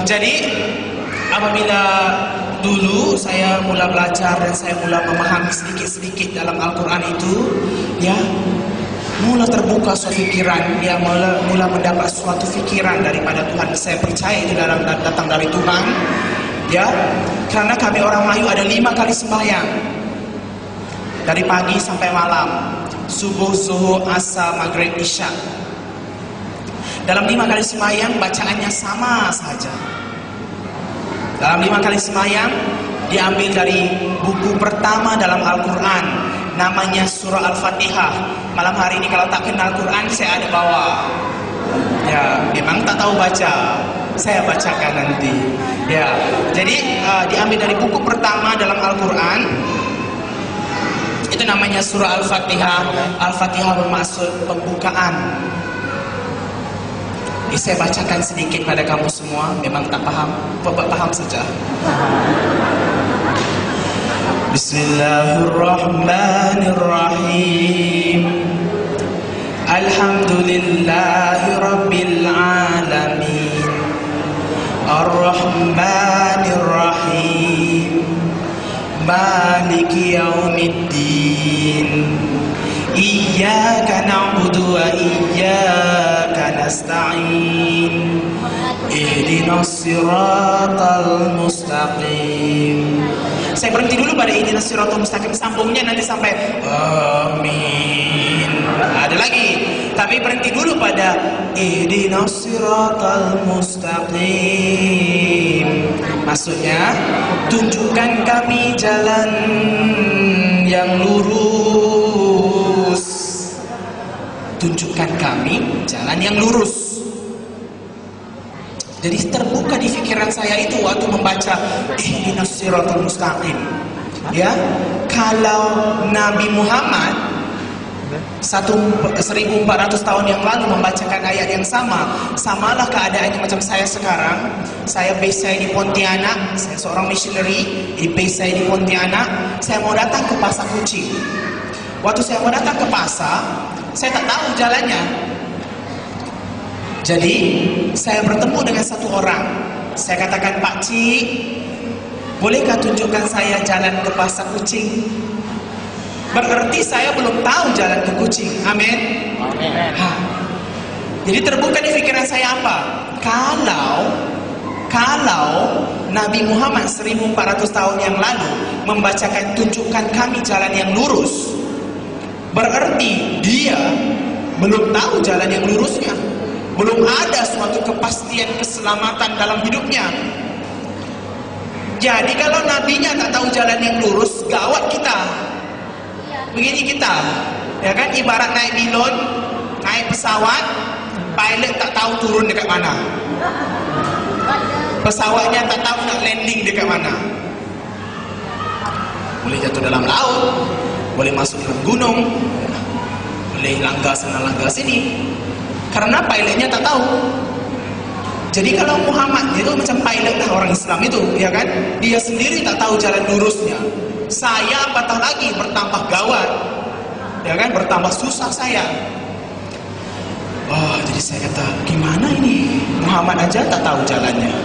Jadi apabila dulu saya mula belajar dan saya mula memahami sedikit-sedikit dalam Al-Quran itu, ya, mula terbuka suatu pikiran, ya, mula mendapat suatu pikiran daripada Tuhan. Saya percaya itu datang dari Tuhan, ya, karena kami orang Melayu ada 5 kali sembahyang dari pagi sampai malam, subuh, zuhur, asar, maghrib, isya. Dalam 5 kali sembahyang bacaannya sama saja. Dalam 5 kali sembahyang diambil dari buku pertama dalam Al-Quran, namanya surah Al-Fatihah. Malam hari ini kalau tak kenal Quran, saya ada bawa. Ya, memang tak tahu baca, saya bacakan nanti. Ya, jadi diambil dari buku pertama dalam Al-Quran. Itu namanya surah Al-Fatihah. Al-Fatihah bermaksud pembukaan. Saya bacakan sedikit pada kamu semua. Memang tak paham, paham saja. Bismillahirrahmanirrahim. Alhamdulillahi rabbil alamin. Ar-Rahmanir-Rahim. Maliki yaumiddin. Iyyaka na'budu wa iyyaka nasta'in. Ihdinas siratal mustaqim. Saya berhenti dulu pada ihdinas siratal mustaqim, sambungnya nanti sampai amin. Ada lagi, tapi berhenti dulu pada ihdinas siratal mustaqim. Maksudnya, tunjukkan kami jalan yang lurus. Tunjukkan kami jalan yang lurus. Jadi terbuka di pikiran saya itu waktu membaca ihdinas siratal mustaqim. Ya, kalau Nabi Muhammad 1400 tahun yang lalu membacakan ayat yang sama, samalah keadaannya macam saya sekarang. Saya base saya di Pontianak, saya seorang missionary, di base saya di Pontianak. Saya mau datang ke Pasar Kucing. Waktu saya mau datang ke pasar, saya tak tahu jalannya. Jadi saya bertemu dengan satu orang. Saya katakan, Pak Cik, bolehkah tunjukkan saya jalan ke Pasar Kucing? Berarti saya belum tahu jalan ke Kucing. Amin. Jadi terbuka di pikiran saya apa? Kalau Nabi Muhammad 1400 tahun yang lalu membacakan tunjukkan kami jalan yang lurus, berarti dia belum tahu jalan yang lurusnya. Belum ada suatu kepastian keselamatan dalam hidupnya. Jadi kalau nabinya tak tahu jalan yang lurus, gawat kita. Begini kita, ya kan, ibarat naik bilon, naik pesawat, pilot tak tahu turun dekat mana. Pesawatnya tak tahu nak landing dekat mana. Boleh jatuh dalam laut, boleh masuk dalam gunung, boleh langgar sana langgar sini. Karena pilotnya tak tahu. Jadi kalau Muhammad itu macam pilot lah orang Islam itu, ya kan? Dia sendiri tak tahu jalan lurusnya. Saya apatah lagi bertambah gawat, ya kan? Bertambah susah saya. Oh, jadi saya kata, gimana ini? Muhammad aja tak tahu jalannya,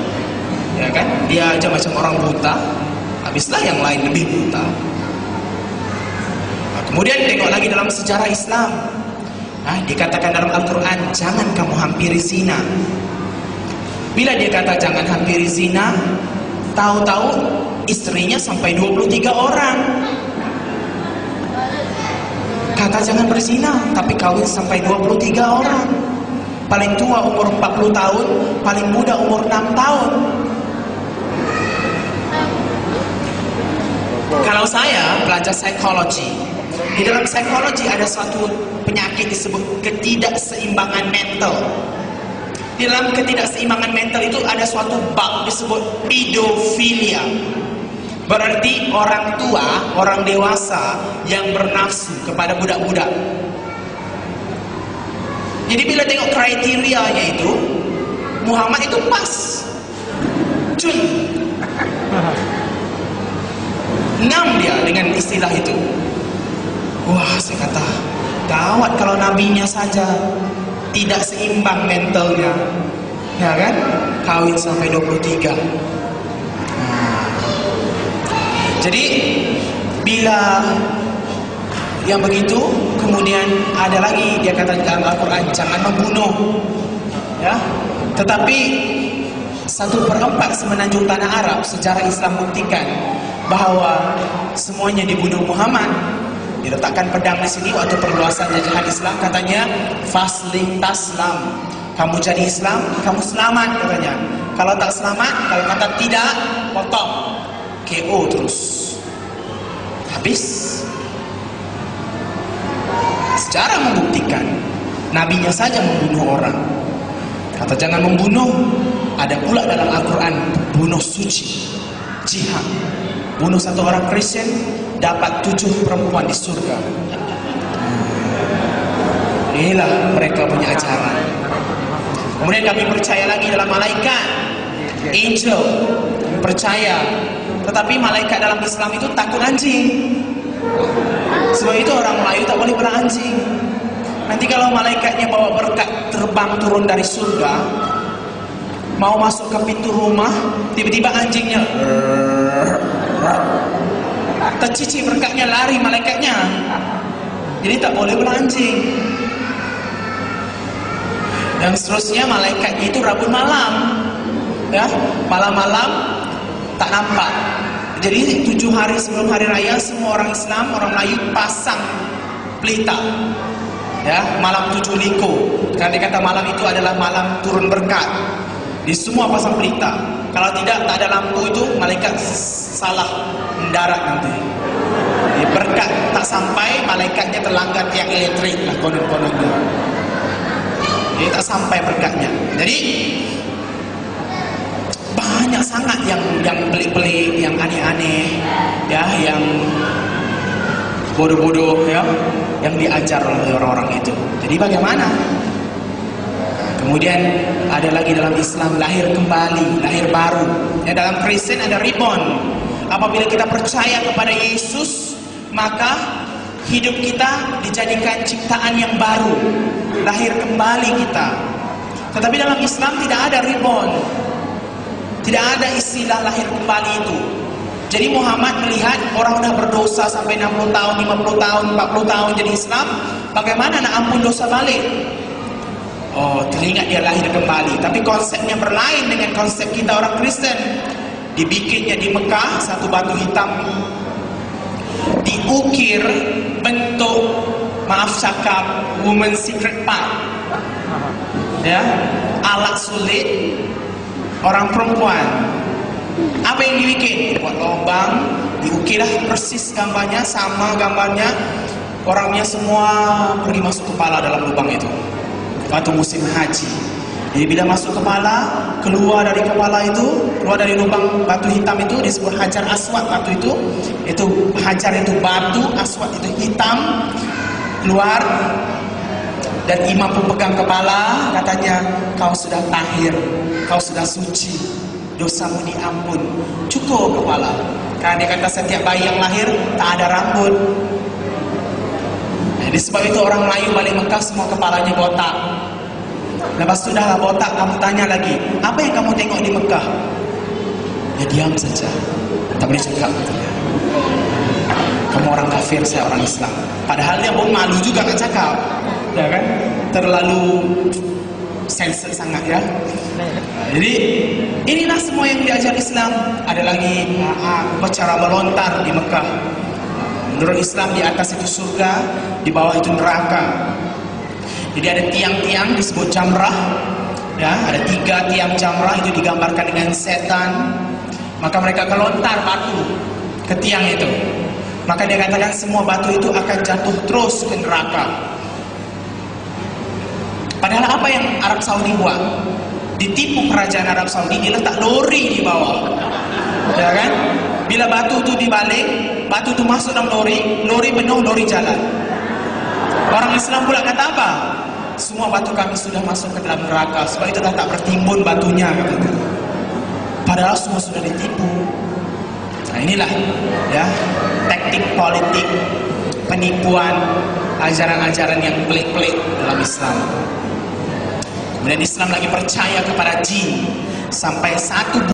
ya kan? Dia aja macam orang buta, habislah yang lain lebih buta. Nah, kemudian tengok lagi dalam sejarah Islam. Dikatakan dalam Al-Quran, jangan kamu hampiri zina. Bila dia kata jangan hampiri zina, tahu-tahu istrinya sampai 23 orang. Kata jangan berzina, tapi kawin sampai 23 orang. Paling tua umur 40 tahun, paling muda umur 6 tahun. Kalau saya belajar psikologi, di dalam psikologi ada suatu penyakit disebut ketidakseimbangan mental. Di dalam ketidakseimbangan mental itu ada suatu bab disebut pedofilia. Berarti orang tua, orang dewasa yang bernafsu kepada budak-budak. Jadi bila tengok kriterianya itu, Muhammad itu pas. Cun. Ngam dia dengan istilah itu. Wah, saya kata, gawat kalau nabinya saja tidak seimbang mentalnya. ya kan? Kawin sampai 23. Jadi bila yang begitu, kemudian ada lagi dia kata dalam Al-Quran, jangan membunuh, ya. Tetapi 1/4 semenanjung tanah Arab, sejarah Islam buktikan bahwa semuanya dibunuh Muhammad. Diletakkan pedang di sini waktu perluasan jajahan Islam, katanya faslim taslam, kamu jadi Islam, kamu selamat katanya. Kalau tak selamat, kalau kata tidak, potong, KO terus, habis. Sejarah membuktikan nabinya saja membunuh orang. Kata jangan membunuh. Ada pula dalam Al-Quran bunuh suci, jihad. Bunuh satu orang Kristen dapat 7 perempuan di surga. Inilah mereka punya ajaran. Kemudian kami percaya lagi dalam malaikat, angel, percaya. Tetapi malaikat dalam Islam itu takut anjing. Sebab itu orang Melayu tak boleh beranjing. Nanti kalau malaikatnya bawa berkat terbang turun dari surga, mau masuk ke pintu rumah, tiba-tiba anjingnya tercici berkatnya, lari malaikatnya. Jadi tak boleh beranjing. Dan seterusnya malaikatnya itu Rabu malam, ya, malam-malam tak nampak. Jadi 7 hari sebelum hari raya semua orang Islam, orang Melayu pasang pelita, ya, malam 7 liko. Karena dikata malam itu adalah malam turun berkat. Di semua pasang pelita. Kalau tidak, tak ada lampu itu, malaikat salah mendarat nanti. Jadi berkat tak sampai, malaikatnya terlanggar tiang elektrik lah konon-kononnya. Jadi tak sampai berkatnya. Jadi banyak sangat yang pelik-pelik, yang aneh-aneh, ya, yang bodoh-bodoh, ya, yang diajar oleh orang-orang itu. Jadi bagaimana? Kemudian ada lagi dalam Islam lahir kembali, lahir baru. Ya, dalam Kristen ada reborn. Apabila kita percaya kepada Yesus, maka hidup kita dijadikan ciptaan yang baru, lahir kembali kita. Tetapi dalam Islam tidak ada reborn. Tidak ada istilah lahir kembali itu. Jadi Muhammad melihat orang sudah berdosa sampai 60 tahun, 50 tahun, 40 tahun jadi Islam, bagaimana nak ampun dosa balik? Oh, teringat dia lahir kembali. Tapi konsepnya berlain dengan konsep kita orang Kristen. Dibikinnya di Mekah satu batu hitam, diukir bentuk, maaf cakap, woman secret part, ya, alat sulit orang perempuan. Apa yang dibikin? Buat lubang, diukirlah persis gambarnya, sama gambarnya. Orangnya semua pergi masuk kepala dalam lubang itu. Waktu musim haji. Jadi bila masuk kepala, keluar dari kepala itu, keluar dari lubang batu hitam itu disebut hajar aswad. Batu itu hajar itu batu, aswad itu hitam, keluar. Dan imam pun pegang kepala, katanya kau sudah tahir, kau sudah suci, dosamu diampun. Cukup kepala. Karena dia kata setiap bayi yang lahir tak ada rambut. Jadi sebab itu orang Melayu balik Mekah semua kepalanya botak. Lepas sudahlah botak, kamu tanya lagi, apa yang kamu tengok di Mekah? Ya diam saja, tak boleh cakap. Kamu orang kafir, saya orang Islam. Padahal dia pun malu juga nak cakap, ya kan? Terlalu sensitif sangat, ya. Jadi inilah semua yang diajar Islam. Ada lagi cara melontar di Mekah. Menurut Islam di atas itu surga, di bawah itu neraka. Jadi ada tiang-tiang disebut jamrah, ya, ada 3 tiang jamrah itu digambarkan dengan setan. Maka mereka akan lontar batu ke tiang itu. Maka dia katakan semua batu itu akan jatuh terus ke neraka. Padahal apa yang Arab Saudi buat? Ditipu kerajaan Arab Saudi, dia letak lori di bawah, ya kan? Bila batu itu dibalik, batu itu masuk dalam lori penuh, lori jalan. Orang Islam pula kata apa? Semua batu kami sudah masuk ke dalam neraka, sebab itu dah tak bertimbun batunya, katanya. Padahal semua sudah ditipu. Nah inilah, ya, taktik politik, penipuan, ajaran-ajaran yang pelik-pelik dalam Islam. Kemudian Islam lagi percaya kepada jin sampai satu